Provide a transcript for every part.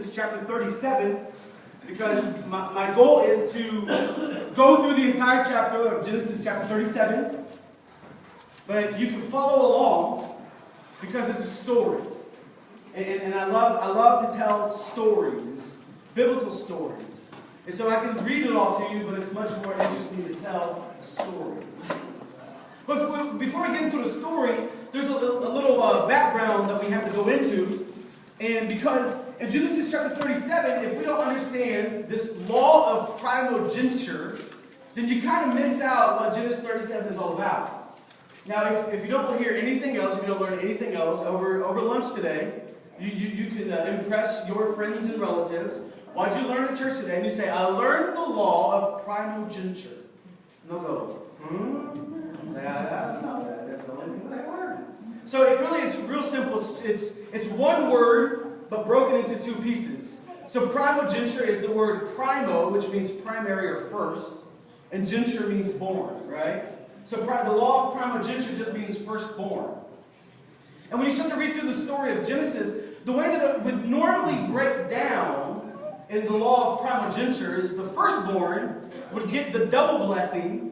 Genesis chapter 37, because my goal is to go through the entire chapter of Genesis chapter 37, but you can follow along because it's a story. And I love to tell stories, biblical stories. And so I can read it all to you, but it's much more interesting to tell a story. But before we get into the story, there's a little background that we have to go into. And because in Genesis chapter 37, if we don't understand this law of primogeniture, then you kind of miss out what Genesis 37 is all about. Now, if you don't hear anything else, if you don't learn anything else over lunch today, you can impress your friends and relatives. What'd you learn at church today? And you say, I learned the law of primogeniture. And they'll go, That's the only thing that I learned. So it's real simple. It's one word, but broken into two pieces. So primogeniture is the word primo, which means primary or first, and geniture means born, right? So the law of primogeniture just means firstborn. And when you start to read through the story of Genesis, the way that it would normally break down in the law of primogeniture is the firstborn would get the double blessing,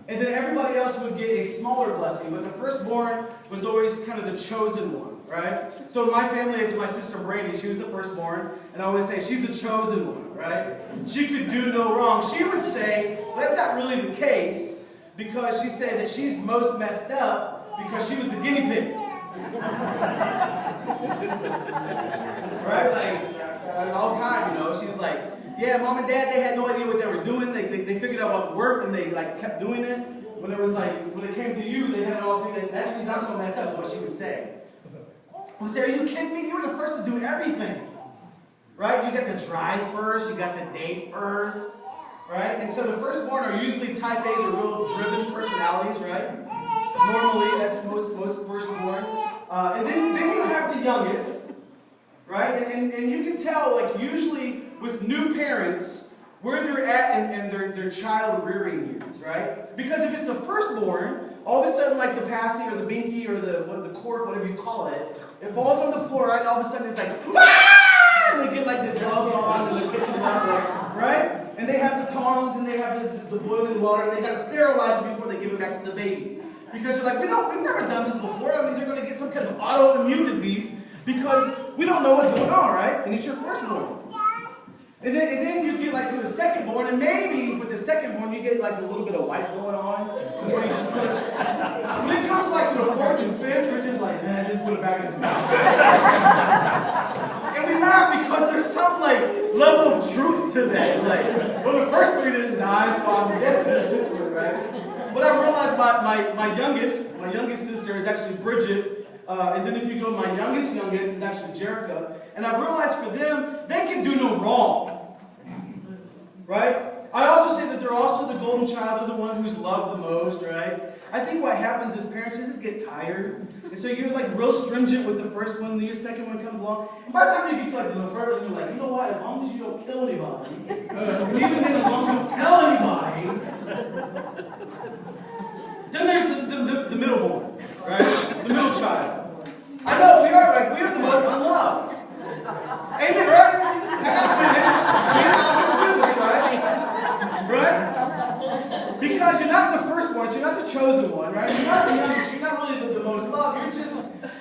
and then everybody else would get a smaller blessing. But the firstborn was always kind of the chosen one, right? So in my family, it's my sister Brandy. She was the firstborn. And I always say, she's the chosen one, right? She could do no wrong. She would say, well, that's not really the case, because she said that she's most messed up because she was the guinea pig. Right? Like, all the time, she's like, yeah, mom and dad, they had no idea what they were doing. They figured out what worked, and they kept doing it. When it came to you, they had it all figured out. That's the reason I'm so messed up, is what she would say. I would say, are you kidding me? You were the first to do everything. Right? You got the drive first, you got the date first. Right? And so the firstborn are usually type A, they're real driven personalities, right? Normally, that's most firstborn. And then you have the youngest, right? And you can tell, like, usually with new parents, where they're at in their child rearing years, right? Because if it's the firstborn, all of a sudden, like the passy or the binky or the cork, whatever you call it, it falls on the floor, right? And all of a sudden it's like, ah! And they get like the gloves on and they're kicking up, right? And they have the tongs and they have the boiling water, and they got to sterilize it before they give it back to the baby. Because they're like, we've never done this before. I mean, they're going to get some kind of autoimmune disease because we don't know what's going on, right? And it's your firstborn. And then you get like to the secondborn, and maybe with the secondborn you get like a little bit of white going on. Before you just put it. When it comes like to the fourth and fifth, we're just like, just put it back in his mouth. And we laugh because there's some like level of truth to that. Like, well, the first three didn't die, so I'm guessing this one, right? But I realized my youngest sister is actually Bridget. And then if you go, my youngest is actually Jerica. And I've realized for them, they can do no wrong. Right? I also say that they're also the golden child. They're the one who's loved the most, right? I think what happens is parents just get tired. And so you're like real stringent with the first one, then your second one comes along. And by the time you get to like the third one, you're like, you know what? As long as you don't kill anybody, and even then, as long as you don't tell anybody, then there's the middle one, right? The middle child. I know we are the most unloved. Amen, right? Right? Because you're not the firstborn, so you're not the chosen one, right? You're not the youngest, you're not really the most loved.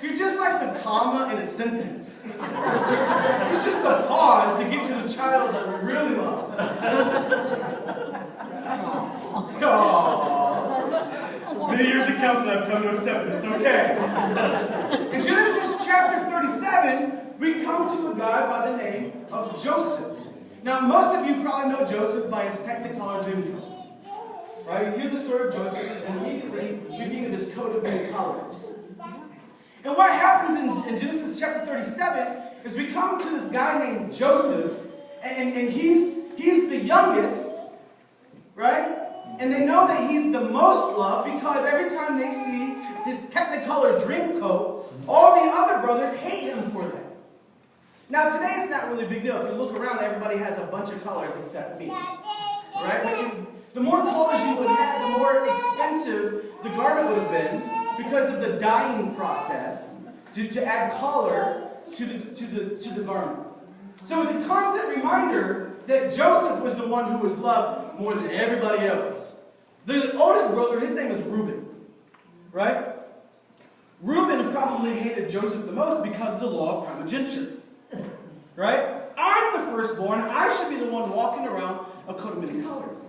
You're just like the comma in a sentence. It's just a pause to get to the child that we really love. Oh. Many years of counseling, I've come to accept it. It's okay. In Genesis chapter 37, we come to a guy by the name of Joseph. Now, most of you probably know Joseph by his Technicolor dream coat. Right? You hear the story of Joseph, and immediately we think of this coat of many colors. And what happens in Genesis chapter 37 is we come to this guy named Joseph, and he's the youngest, right? And they know that he's the most loved because every time they see his Technicolor dream coat, all the other brothers hate him for that. Now today it's not really a big deal. If you look around, everybody has a bunch of colors except me. Right? The more colors you would have, the more expensive the garment would have been because of the dyeing process to add color to the garment. So it's a constant reminder that Joseph was the one who was loved more than everybody else. The oldest brother, his name is Reuben. Right? Reuben probably hated Joseph the most because of the law of primogeniture. Right? I'm the firstborn. I should be the one walking around a coat of many colors.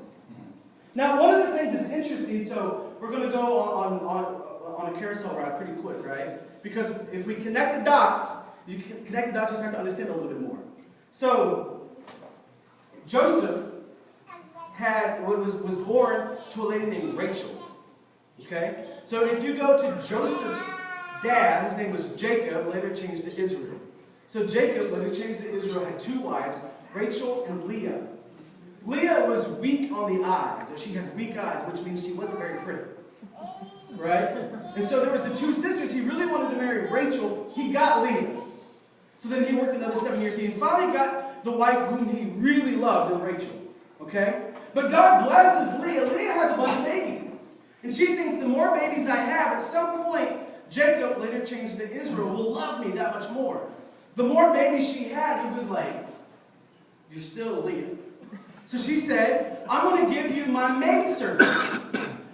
Now, one of the things that's interesting, so we're going to go on a carousel ride pretty quick, right? Because if we connect the dots, you start to understand a little bit more. So, Joseph was born to a lady named Rachel. Okay? So if you go to Joseph's dad, his name was Jacob, later changed to Israel. So Jacob, later changed to Israel, had two wives, Rachel and Leah. Leah was weak on the eyes, or she had weak eyes, which means she wasn't very pretty. Right? And so there was the two sisters. He really wanted to marry Rachel. He got Leah. So then he worked another 7 years. He finally got the wife whom he really loved in Rachel. Okay? But God blesses Leah. Leah has a bunch of babies. And she thinks the more babies I have, at some point, Jacob, later changed to Israel, will love me that much more. The more babies she had, he was like, you're still Leah. So she said, I'm going to give you my maidservant.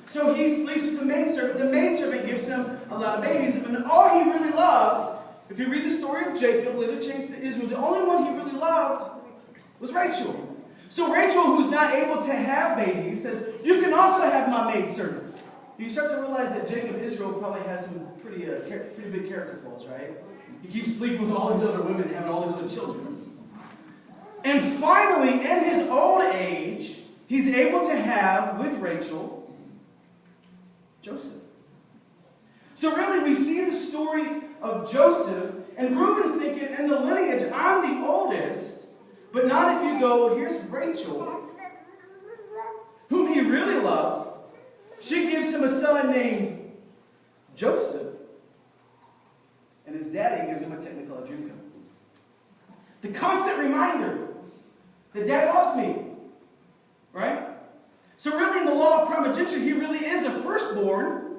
So he sleeps with the maidservant. The maidservant gives him a lot of babies. And all he really loves, if you read the story of Jacob, later changed to Israel, the only one he really loved was Rachel. So Rachel, who's not able to have babies, says, you can also have my maidservant. You start to realize that Jacob, Israel, probably has some pretty big character flaws, right? He keeps sleeping with all these other women and having all these other children. And finally, in his old age, he's able to have, with Rachel, Joseph. So really, we see the story of Joseph, and Reuben's thinking, in the lineage, I'm the oldest, but not if you go, well, here's Rachel, whom he really loves. She gives him a son named Joseph, and his daddy gives him a Technicolor Dreamcoat. The constant reminder that dad loves me, right? So really, in the law of primogeniture, he really is a firstborn.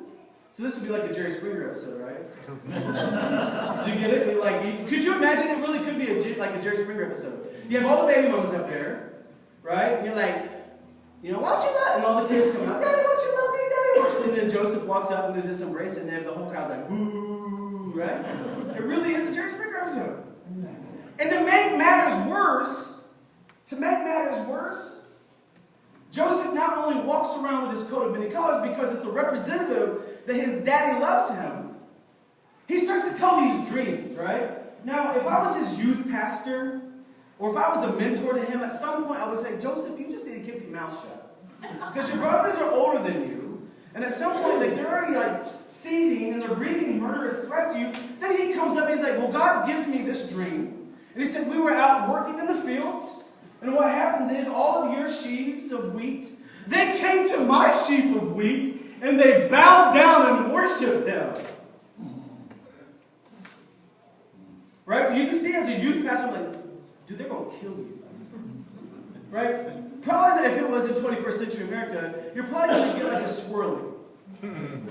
So this would be like a Jerry Springer episode, right? Do you get it? Like, could you imagine? It really could be like a Jerry Springer episode. You have all the baby mamas up there, right? And you're like, you know, why don't you love? And all the kids come out, Daddy, why don't you love me? Daddy, why don't you? And then Joseph walks up and there's this embrace, and then the whole crowd like, boo, right? It really is a Jerry Springer episode. And to make matters worse, Joseph not only walks around with his coat of many colors because it's the representative that his daddy loves him, he starts to tell these dreams, right? Now, if I was his youth pastor, or if I was a mentor to him, at some point I would say, Joseph, you just need to keep your mouth shut. Because your brothers are older than you, and at some point they're already like seething and they're breathing murderous threats to you. Then he comes up and he's like, well, God gives me this dream. And he said, we were out working in the fields, and what happens is all of your sheaves of wheat, they came to my sheaf of wheat, and they bowed down and worshipped him. Right? You can see as a youth pastor, like, dude, they're going to kill you. Right? Probably if it was in 21st century America, you're probably going to get like a swirly.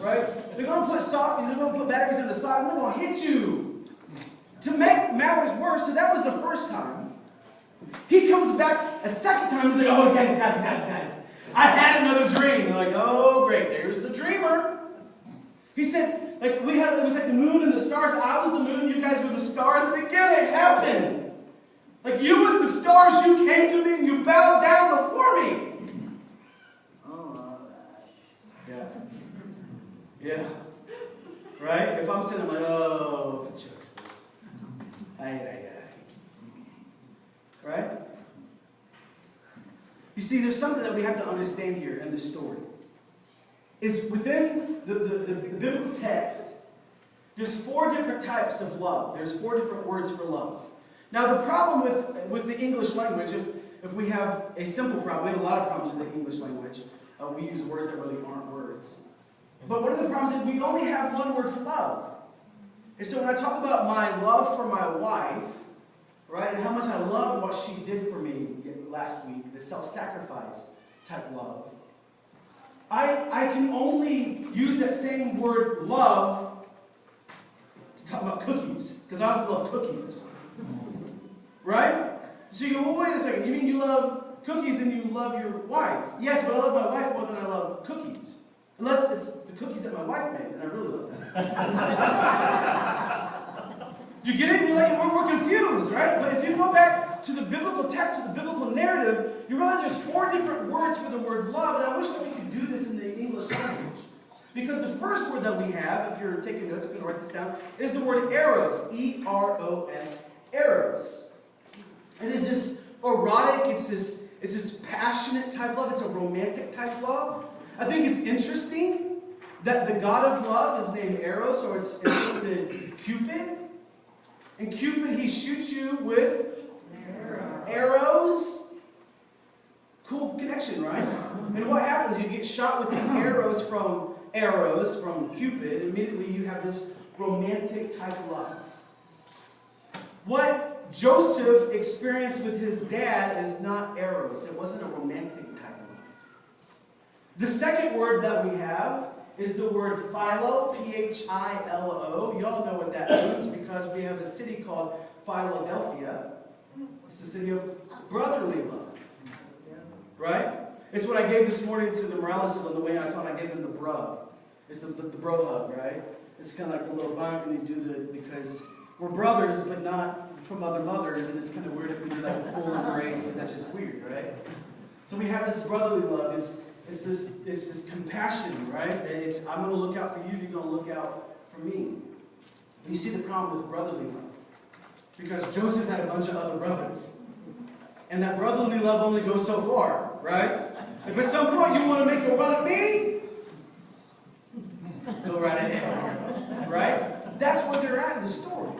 Right? They're going to put salt, they're going to put batteries in the side, and they're going to hit you. To make matters worse, so that was the first time. He comes back a second time and he's like, oh, guys. I had another dream. They're like, oh, great, there's the dreamer. He said, like, it was like the moon and the stars. I was the moon, you guys were the stars. And again, it happened. Like, you was the stars, you came to me and you bowed down before me. Oh, yeah. Right? If I'm sitting, I'm like, oh, jokes. Right? You see, there's something that we have to understand here in this story. Is within the biblical text, there's 4 different types of love. There's 4 different words for love. Now, the problem with the English language, if we have a simple problem, we have a lot of problems with the English language. We use words that really aren't words. But one of the problems is we only have one word for love. And so when I talk about my love for my wife, right, and how much I love what she did for me last week, the self-sacrifice type love, I can only use that same word love to talk about cookies, because I also love cookies. Right? So you go, well, wait a second, you mean you love cookies and you love your wife? Yes, but I love my wife more than I love cookies. Unless it's the cookies that my wife made, and I really love them. You get it? And you're like, we're confused, right? But if you go back to the biblical text, to the biblical narrative, you realize there's 4 different words for the word love, and I wish that we could do this in the English language. Because the first word that we have, if you're taking notes, if you're going to write this down, is the word eros. E-R-O-S, eros. And it's this erotic, it's this passionate type love, it's a romantic type love. I think it's interesting that the god of love is named Eros, or it's named Cupid. And Cupid, he shoots you with arrows. Cool connection, right? And what happens? You get shot with the arrows from Cupid. Immediately you have this romantic type of love. What Joseph experienced with his dad is not eros. It wasn't a romantic type of love. The second word that we have is the word philo, P-H-I-L-O. You all know what that means because we have a city called Philadelphia. It's the city of brotherly love. Right? It's what I gave this morning to the Moraleses on the way out. I gave them the bro. It's the bro hug, right? It's kind of like a little bump, and you do because we're brothers, but not from other mothers, and it's kind of weird if we do like a full embrace, because that's just weird, right? So we have this brotherly love. It's this compassion, right? I'm going to look out for you. You're going to look out for me. You see the problem with brotherly love, because Joseph had a bunch of other brothers, and that brotherly love only goes so far, right? If at some point you want to make a run at me, go right ahead, right? That's where they're at in the story.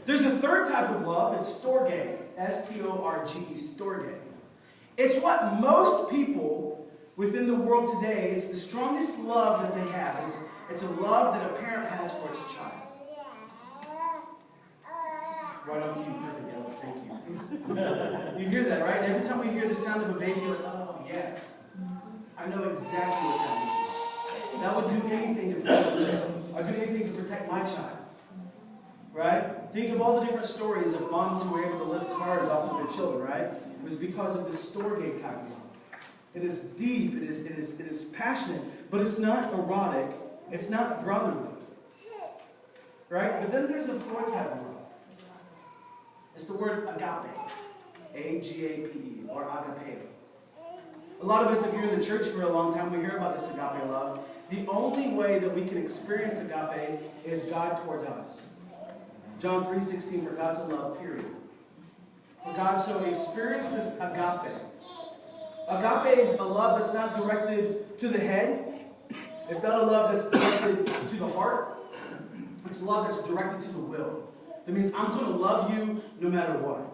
There's a third type of love. It's storge, S-T-O-R-G-E, storge. It's what most people within the world today, it's the strongest love that they have. It's a love that a parent has for its child. Right on cue, perfect, Elwood, thank you. You hear that, right? Every time we hear the sound of a baby, you're like, oh, yes. I know exactly what that means. That would do anything to protect my child. I'd do anything to protect my child. Right? Think of all the different stories of moms who were able to lift cars off of their children, right? It was because of the storge type of love. It is deep, it is passionate, but it's not erotic, it's not brotherly. Right? But then there's a fourth type of love. It's the word agape. A-G-A-P-E, or agape. A lot of us, if you're in the church for a long time, we hear about this agape love. The only way that we can experience agape is God towards us. John 3:16, for God so loved, period. For God so experienced this agape. Agape is a love that's not directed to the head. It's not a love that's directed to the heart. It's a love that's directed to the will. It means I'm going to love you no matter what.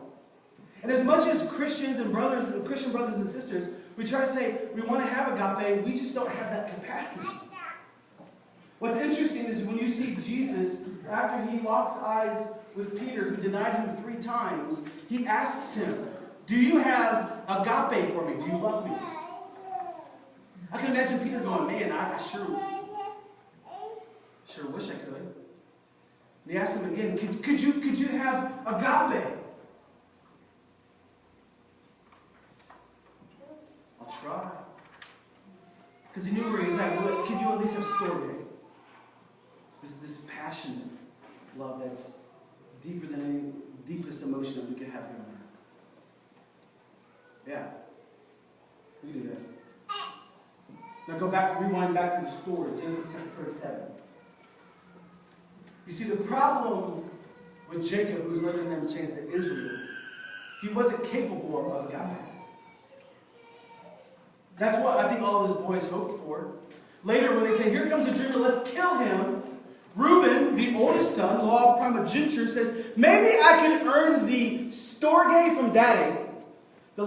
And as much as Christians and Christian brothers and sisters, we try to say we want to have agape, we just don't have that capacity. What's interesting is when you see Jesus, after he locks eyes with Peter, who denied him 3 times, he asks him, do you have agape for me? Do you love me? I can imagine Peter going, man, I sure wish I could. And he asked him again, could you have agape? I'll try. Because he knew where he was at. Well, could you at least have storge? This passionate love that's deeper than any deepest emotion that we could have here on earth. Yeah. We do that. Now rewind back to the story, Genesis chapter 37. You see, the problem with Jacob, whose later name was changed to Israel, he wasn't capable of agape. That's what I think all of his boys hoped for. Later, when they say, here comes a dreamer, let's kill him, Reuben, the oldest son, law of primogeniture, says, maybe I can earn the storge from daddy